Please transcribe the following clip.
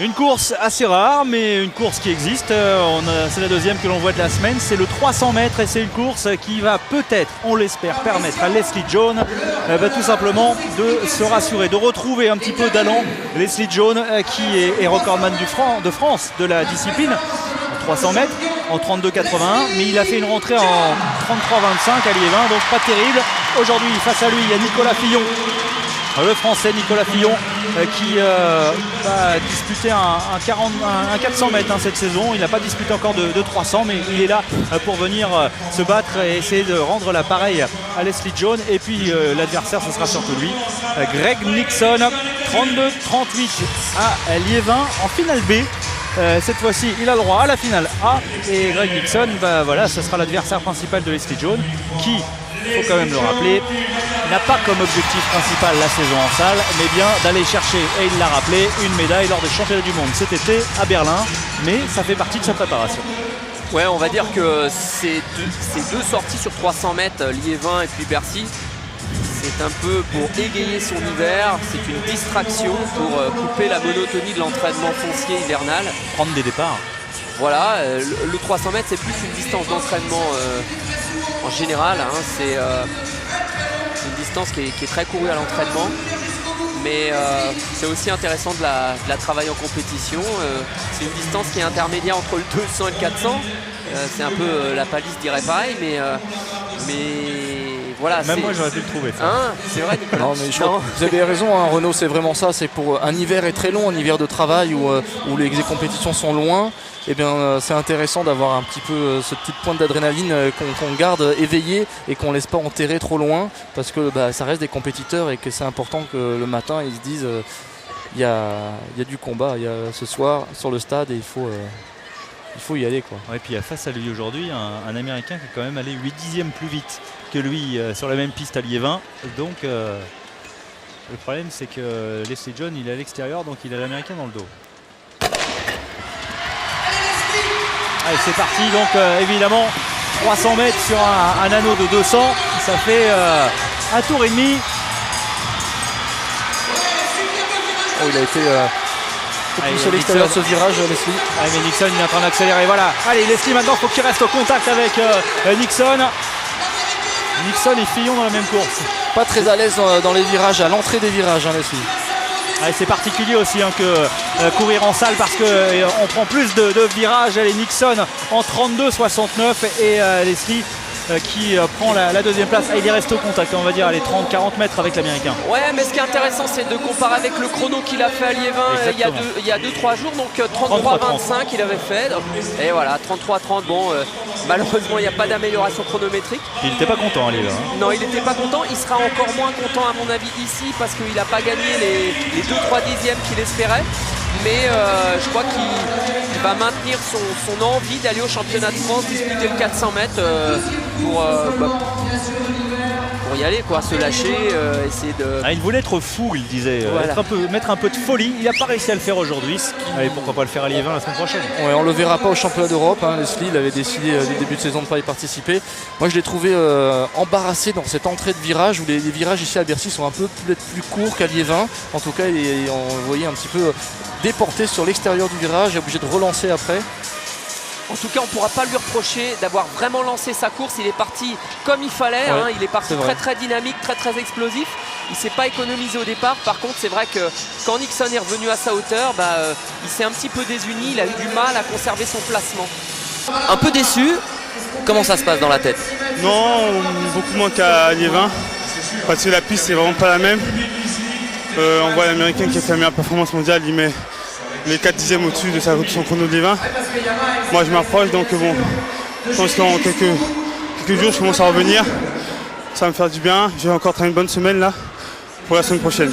Une course assez rare, mais une course qui existe. C'est la deuxième que l'on voit de la semaine. C'est le 300 mètres et c'est une course qui va peut-être, on l'espère, permettre à Leslie Jones tout simplement de se rassurer, de retrouver un petit peu d'allant. Leslie Jones qui est recordman de France de la discipline. 300 mètres en 32,81, mais il a fait une rentrée en 33,25 à Liévin, donc pas terrible. Aujourd'hui, face à lui, il y a Nicolas Fillon, le français Nicolas Fillon, qui va disputer un 400 mètres cette saison. Il n'a pas disputé encore de 300, mais il est là pour venir se battre et essayer de rendre l'appareil à Leslie Jones. Et puis l'adversaire, ce sera surtout lui, Greg Nixon, 32-38 à Liévin en finale B. Cette fois-ci, il a le droit à la finale A. Et Greg Nixon, voilà, ce sera l'adversaire principal de Leslie Jones, qui, il faut quand même le rappeler, n'a pas comme objectif principal la saison en salle, mais bien d'aller chercher, et il l'a rappelé, une médaille lors des championnats du monde cet été à Berlin. Mais ça fait partie de sa préparation. Ouais, on va dire que ces deux sorties sur 300 mètres, Liévin et puis Bercy, c'est un peu pour égayer son hiver, c'est une distraction pour couper la monotonie de l'entraînement foncier hivernal. Prendre des départs. Voilà, le 300 mètres c'est plus une distance d'entraînement en général, hein, c'est une distance qui est très courue à l'entraînement, mais c'est aussi intéressant de la travailler en compétition. C'est une distance qui est intermédiaire entre le 200 et le 400, c'est un peu la palisse dirait pareil, mais voilà, même moi j'aurais pu le trouver. Hein, c'est vrai, Nicolas. Non, mais vous avez raison, hein, Renaud, c'est vraiment ça. C'est pour un hiver est très long, un hiver de travail où les compétitions sont loin. Eh bien, c'est intéressant d'avoir un petit peu ce petit point d'adrénaline qu'on garde éveillé et qu'on ne laisse pas enterrer trop loin, parce que ça reste des compétiteurs et que c'est important que le matin ils se disent il y a du combat, il y a ce soir sur le stade et il faut y aller, quoi. Et puis il y a face à lui aujourd'hui un Américain qui est quand même allé 8 dixièmes plus vite que lui sur la même piste à Liévin. Donc le problème c'est que Leslie Jones il est à l'extérieur, donc il a l'Américain dans le dos. Allez, c'est parti, donc évidemment 300 mètres sur un anneau de 200, ça fait un tour et demi. Oh, il a été poussé à l'extérieur de ce virage, Leslie. Allez, mais Nixon il est en train d'accélérer, voilà. Allez, Leslie maintenant il faut qu'il reste au contact avec Nixon. Nixon et Fillon dans la même course. Pas très à l'aise dans les virages, à l'entrée des virages, hein, Leslie. Allez, c'est particulier aussi que courir en salle, parce qu'on prend plus de virages. Allez, Nixon en 32,69 et Leslie qui prend la deuxième place. Il est resté au contact, on va dire, les 30-40 mètres avec l'Américain. Ouais, mais ce qui est intéressant, c'est de comparer avec le chrono qu'il a fait à Liévin il y a 2-3 jours. Donc 33-25 il avait fait. Et voilà, 33-30. Bon, malheureusement, il n'y a pas d'amélioration chronométrique. Il n'était pas content à Liévin. Non, il n'était pas content. Il sera encore moins content, à mon avis, ici, parce qu'il n'a pas gagné les 2-3 dixièmes qu'il espérait. Mais je crois qu'il va maintenir son envie d'aller au championnat de France, disputer le 400 mètres pour y aller, quoi, se lâcher, essayer de... Il voulait être fou, il disait, voilà. mettre un peu de folie. Il n'a pas réussi à le faire aujourd'hui. Allez, pourquoi pas le faire à Liévin la semaine prochaine. Ouais, on ne le verra pas au championnat d'Europe, hein. Leslie, il avait décidé dès le début de saison de ne pas y participer. Moi je l'ai trouvé embarrassé dans cette entrée de virage, où les virages ici à Bercy sont un peu plus courts qu'à Liévin. En tout cas, on voyait un petit peu déporté sur l'extérieur du virage, obligé de relancer après. En tout cas, on ne pourra pas lui reprocher d'avoir vraiment lancé sa course. Il est parti comme il fallait, ouais, hein. Il est parti très dynamique, très explosif. Il ne s'est pas économisé au départ. Par contre, c'est vrai que quand Nixon est revenu à sa hauteur, il s'est un petit peu désuni. Il a eu du mal à conserver son placement. Un peu déçu. Comment ça se passe dans la tête? Non, beaucoup moins qu'à Liévin, parce que la piste c'est vraiment pas la même. On voit l'Américain qui a fait la meilleure performance mondiale, il met les 4 dixièmes au-dessus de son chrono de Liévin. Moi je m'approche, donc bon, je pense qu'en quelques jours je commence à revenir. Ça va me faire du bien, j'ai encore une bonne semaine là pour la semaine prochaine.